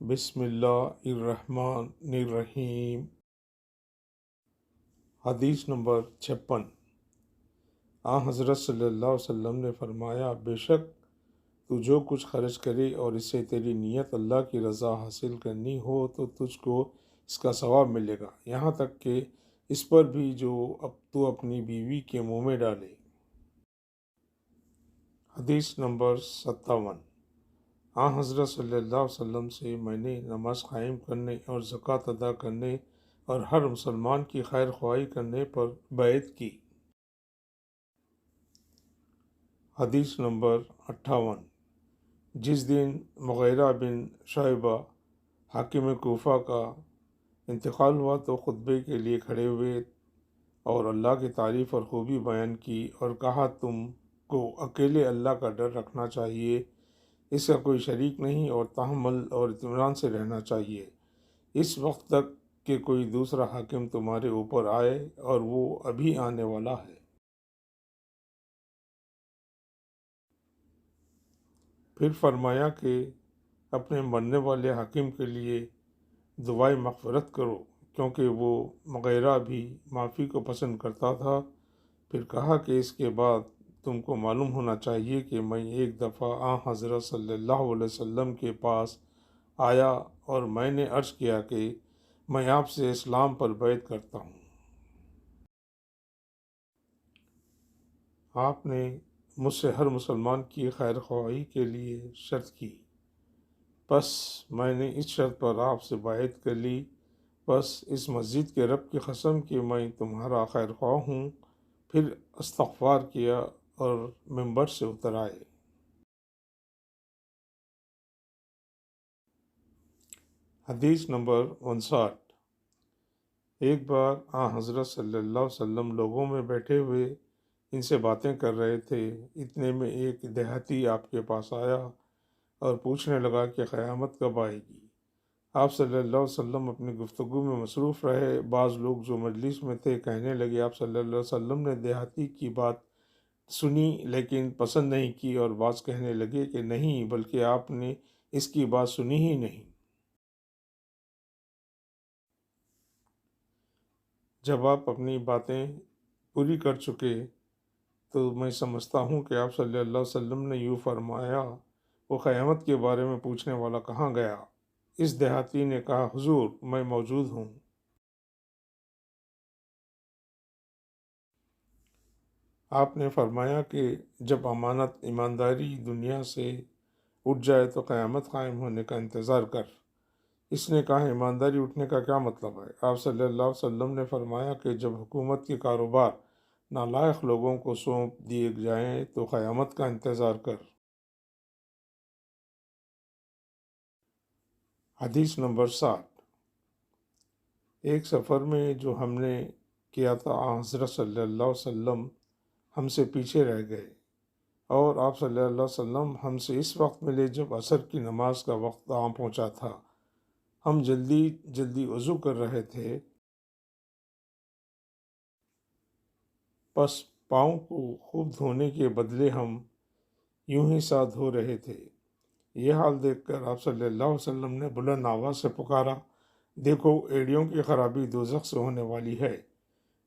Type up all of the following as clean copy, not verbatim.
بسم اللہ الرحمن الرحیم۔ حدیث نمبر 56۔ حضرت صلی اللہ علیہ وسلم نے فرمایا، بے شک تو جو کچھ خرچ کرے اور اس سے تیری نیت اللہ کی رضا حاصل کرنی ہو تو تجھ کو اس کا ثواب ملے گا، یہاں تک کہ اس پر بھی جو اب تو اپنی بیوی کے منہ میں ڈالے۔ حدیث نمبر 57۔ حضرت صلی اللہ علیہ وسلم سے میں نے نماز قائم کرنے اور زکوٰۃ ادا کرنے اور ہر مسلمان کی خیر خواہی کرنے پر بیعت کی۔ حدیث نمبر 58۔ جس دن مغیرہ بن شعبہ حاکم کوفہ کا انتقال ہوا تو خطبے کے لیے کھڑے ہوئے اور اللہ کی تعریف اور خوبی بیان کی اور کہا، تم کو اکیلے اللہ کا ڈر رکھنا چاہیے، اس کا کوئی شریک نہیں، اور تحمل اور اطمینان سے رہنا چاہیے اس وقت تک کہ کوئی دوسرا حاکم تمہارے اوپر آئے، اور وہ ابھی آنے والا ہے۔ پھر فرمایا کہ اپنے مرنے والے حاکم کے لیے دعائے مغفرت کرو، کیونکہ وہ مغیرہ بھی معافی کو پسند کرتا تھا۔ پھر کہا کہ اس کے بعد تم کو معلوم ہونا چاہیے کہ میں ایک دفعہ حضرت صلی اللہ علیہ وسلم کے پاس آیا اور میں نے عرض کیا کہ میں آپ سے اسلام پر بیعت کرتا ہوں۔ آپ نے مجھ سے ہر مسلمان کی خیر خواہی کے لیے شرط کی، پس میں نے اس شرط پر آپ سے بیعت کر لی، بس اس مسجد کے رب کی قسم کہ میں تمہارا خیر خواہ ہوں۔ پھر استغفار کیا اور ممبر سے اتر آئے۔ حدیث نمبر 59۔ ایک بار حضرت صلی اللہ علیہ وسلم لوگوں میں بیٹھے ہوئے ان سے باتیں کر رہے تھے، اتنے میں ایک دیہاتی آپ کے پاس آیا اور پوچھنے لگا کہ قیامت کب آئے گی؟ آپ صلی اللہ علیہ وسلم اپنی گفتگو میں مصروف رہے۔ بعض لوگ جو مجلس میں تھے کہنے لگے، آپ صلی اللہ علیہ وسلم نے دیہاتی کی بات سنی لیکن پسند نہیں کی، اور بعض کہنے لگے کہ نہیں، بلکہ آپ نے اس کی بات سنی ہی نہیں۔ جب آپ اپنی باتیں پوری کر چکے تو میں سمجھتا ہوں کہ آپ صلی اللہ علیہ وسلم نے یوں فرمایا، وہ قیامت کے بارے میں پوچھنے والا کہاں گیا؟ اس دیہاتی نے کہا، حضور میں موجود ہوں۔ آپ نے فرمایا کہ جب امانت ایمانداری دنیا سے اٹھ جائے تو قیامت قائم ہونے کا انتظار کر۔ اس نے کہا، ایمانداری اٹھنے کا کیا مطلب ہے؟ آپ صلی اللہ علیہ وسلم نے فرمایا کہ جب حکومت کے کاروبار نالائق لوگوں کو سونپ دیے جائیں تو قیامت کا انتظار کر۔ حدیث نمبر 60۔ ایک سفر میں جو ہم نے کیا تھا، حضرت صلی اللہ علیہ وسلم ہم سے پیچھے رہ گئے، اور آپ صلی اللہ علیہ وسلم ہم سے اس وقت ملے جب عصر کی نماز کا وقت پہنچا تھا۔ ہم جلدی جلدی وضو کر رہے تھے، پس پاؤں کو خوب دھونے کے بدلے ہم یوں ہی ساتھ دھو رہے تھے۔ یہ حال دیکھ کر آپ صلی اللہ علیہ وسلم نے بلند آواز سے پکارا، دیکھو ایڑیوں کی خرابی دوزخ سے ہونے والی ہے۔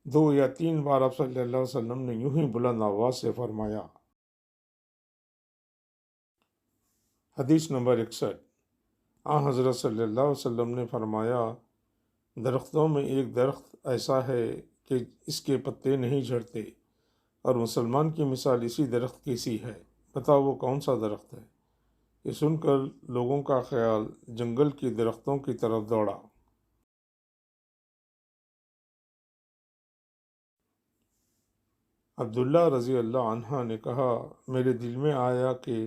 2 یا 3 بار آپ صلی اللہ علیہ وسلم نے یوں ہی بلند آواز سے فرمایا۔ حدیث نمبر 61۔ حضرت صلی اللہ علیہ وسلم نے فرمایا، درختوں میں ایک درخت ایسا ہے کہ اس کے پتے نہیں جھڑتے، اور مسلمان کی مثال اسی درخت کی سی ہے، بتاؤ وہ کون سا درخت ہے؟ یہ سن کر لوگوں کا خیال جنگل کی درختوں کی طرف دوڑا۔ عبداللہ رضی اللہ عنہ نے کہا، میرے دل میں آیا کہ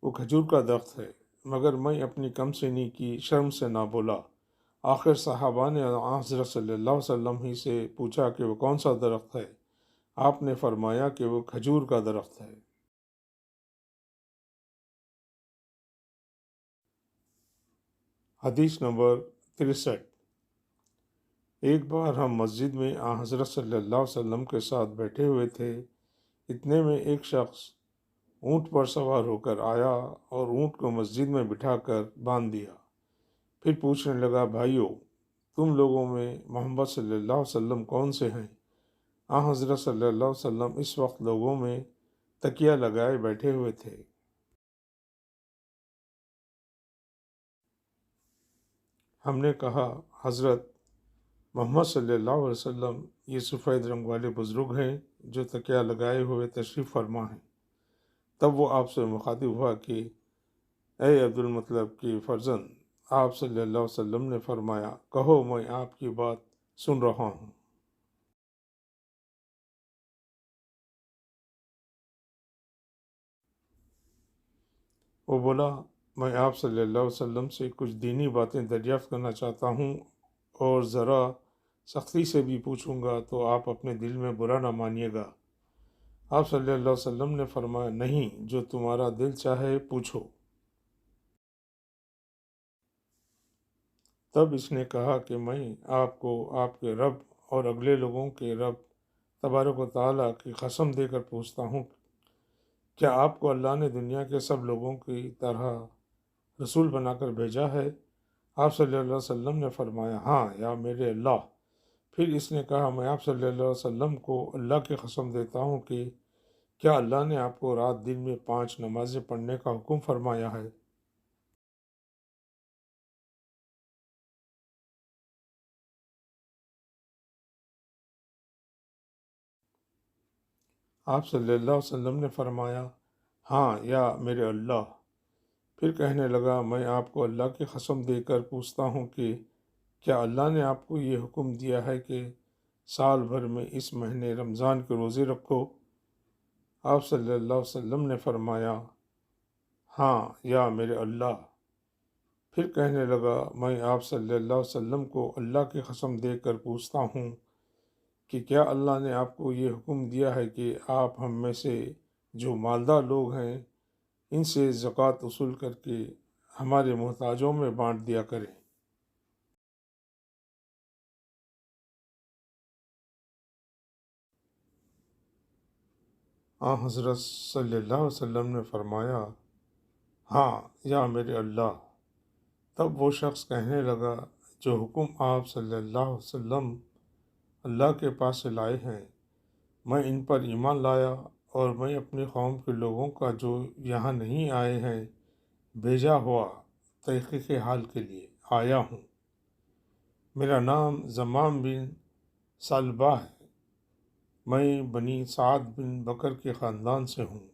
وہ کھجور کا درخت ہے، مگر میں اپنی کم سنی کی شرم سے نہ بولا۔ آخر صحابہ نے حضرت صلی اللہ علیہ وسلم ہی سے پوچھا کہ وہ کون سا درخت ہے؟ آپ نے فرمایا کہ وہ کھجور کا درخت ہے۔ حدیث نمبر 63۔ ایک بار ہم مسجد میں حضرت صلی اللہ علیہ وسلم کے ساتھ بیٹھے ہوئے تھے، اتنے میں ایک شخص اونٹ پر سوار ہو کر آیا اور اونٹ کو مسجد میں بٹھا کر باندھ دیا۔ پھر پوچھنے لگا، بھائیو تم لوگوں میں محمد صلی اللہ علیہ وسلم کون سے ہیں؟ حضرت صلی اللہ علیہ وسلم اس وقت لوگوں میں تکیہ لگائے بیٹھے ہوئے تھے۔ ہم نے کہا، حضرت محمد صلی اللہ علیہ وسلم یہ سفید رنگ والے بزرگ ہیں جو تکیہ لگائے ہوئے تشریف فرما ہیں۔ تب وہ آپ سے مخاطب ہوا کہ اے عبد المطلب کی فرزند، آپ صلی اللہ علیہ وسلم نے فرمایا، کہو میں آپ کی بات سن رہا ہوں۔ وہ بولا، میں آپ صلی اللہ علیہ وسلم سے کچھ دینی باتیں دریافت کرنا چاہتا ہوں، اور ذرا سختی سے بھی پوچھوں گا تو آپ اپنے دل میں برا نہ مانیے گا۔ آپ صلی اللہ علیہ وسلم نے فرمایا، نہیں، جو تمہارا دل چاہے پوچھو۔ تب اس نے کہا کہ میں آپ کو آپ کے رب اور اگلے لوگوں کے رب تبارک و تعالیٰ کی قسم دے کر پوچھتا ہوں، کیا آپ کو اللہ نے دنیا کے سب لوگوں کی طرح رسول بنا کر بھیجا ہے؟ آپ صلی اللہ علیہ وسلم نے فرمایا، ہاں یا میرے اللہ۔ پھر اس نے کہا، میں آپ صلی اللہ علیہ وسلم کو اللہ کی قسم دیتا ہوں کہ کیا اللہ نے آپ کو رات دن میں 5 نمازیں پڑھنے کا حکم فرمایا ہے؟ آپ صلی اللہ علیہ وسلم نے فرمایا، ہاں یا میرے اللہ۔ پھر کہنے لگا، میں آپ کو اللہ کی قسم دے کر پوچھتا ہوں کہ کیا اللہ نے آپ کو یہ حکم دیا ہے کہ سال بھر میں اس مہینے رمضان کے روزے رکھو؟ آپ صلی اللہ علیہ وسلم نے فرمایا، ہاں یا میرے اللہ۔ پھر کہنے لگا، میں آپ صلی اللہ علیہ وسلم کو اللہ کی قسم دے کر پوچھتا ہوں کہ کیا اللہ نے آپ کو یہ حکم دیا ہے کہ آپ ہم میں سے جو مالدار لوگ ہیں ان سے زکوٰۃ وصول کر کے ہمارے محتاجوں میں بانٹ دیا کریں؟ حضرت صلی اللہ علیہ وسلم نے فرمایا، ہاں یا میرے اللہ۔ تب وہ شخص کہنے لگا، جو حکم آپ صلی اللہ علیہ وسلم اللہ کے پاس سے لائے ہیں، میں ان پر ایمان لایا، اور میں اپنی قوم کے لوگوں کا جو یہاں نہیں آئے ہیں بھیجا ہوا تحقیق حال کے لیے آیا ہوں۔ میرا نام زمام بن ثعلبہ ہے، میں بنی سعد بن بکر کے خاندان سے ہوں۔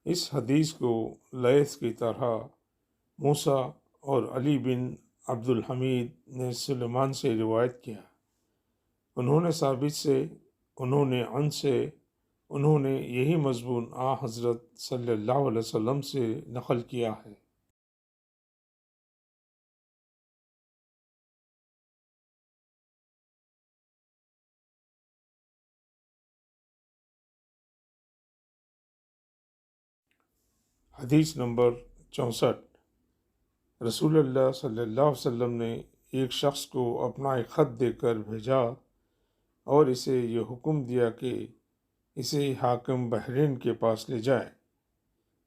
اس حدیث کو لیث کی طرح موسیٰ اور علی بن عبد الحمید نے سلیمان سے روایت کیا، انہوں نے ثابت سے، انہوں نے عن سے، انہوں نے یہی مضمون حضرت صلی اللہ علیہ وسلم سے نقل کیا ہے۔ حدیث نمبر 64۔ رسول اللہ صلی اللہ علیہ وسلم نے ایک شخص کو اپنا ایک خط دے کر بھیجا اور اسے یہ حکم دیا کہ اسے حاکم بحرین کے پاس لے جائے۔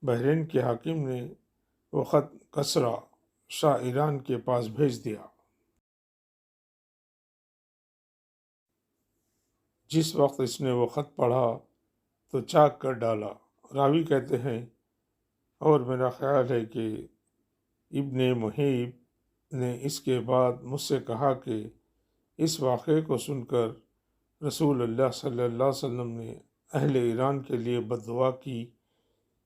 بحرین کے حاکم نے وہ خط کسریٰ شاہ ایران کے پاس بھیج دیا۔ جس وقت اس نے وہ خط پڑھا تو چاک کر ڈالا۔ راوی کہتے ہیں، اور میرا خیال ہے کہ ابن محیب نے اس کے بعد مجھ سے کہا کہ اس واقعے کو سن کر رسول اللہ صلی اللہ علیہ وسلم نے اہل ایران کے لیے بد دعا کی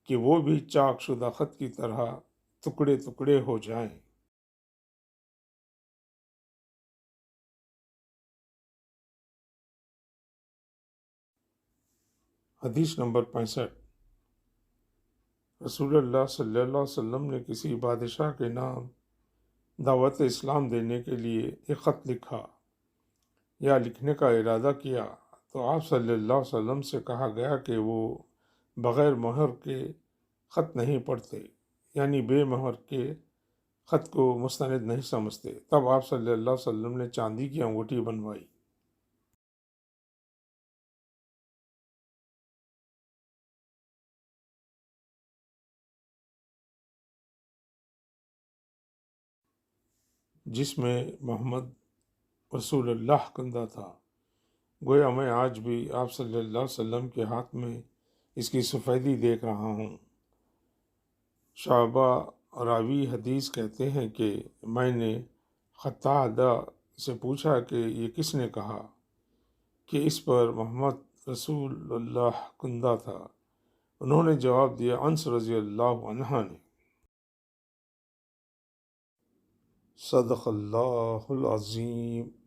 کہ وہ بھی چاک شدہ خط کی طرح ٹکڑے ٹکڑے ہو جائیں۔ حدیث نمبر 65۔ رسول اللہ صلی اللہ علیہ وسلم نے کسی بادشاہ کے نام دعوت اسلام دینے کے لیے ایک خط لکھا یا لکھنے کا ارادہ کیا تو آپ صلی اللہ علیہ وسلم سے کہا گیا کہ وہ بغیر مہر کے خط نہیں پڑھتے، یعنی بے مہر کے خط کو مستند نہیں سمجھتے۔ تب آپ صلی اللہ علیہ وسلم نے چاندی کی انگوٹھی بنوائی۔ جس میں محمد رسول اللہ کندہ تھا، گویا میں آج بھی آپ صلی اللہ علیہ وسلم کے ہاتھ میں اس کی سفیدی دیکھ رہا ہوں۔ شعبہ راوی حدیث کہتے ہیں کہ میں نے قتادہ سے پوچھا کہ یہ کس نے کہا کہ اس پر محمد رسول اللہ کندہ تھا؟ انہوں نے جواب دیا، انس رضی اللہ عنہ نے۔ صدق اللہ العظیم۔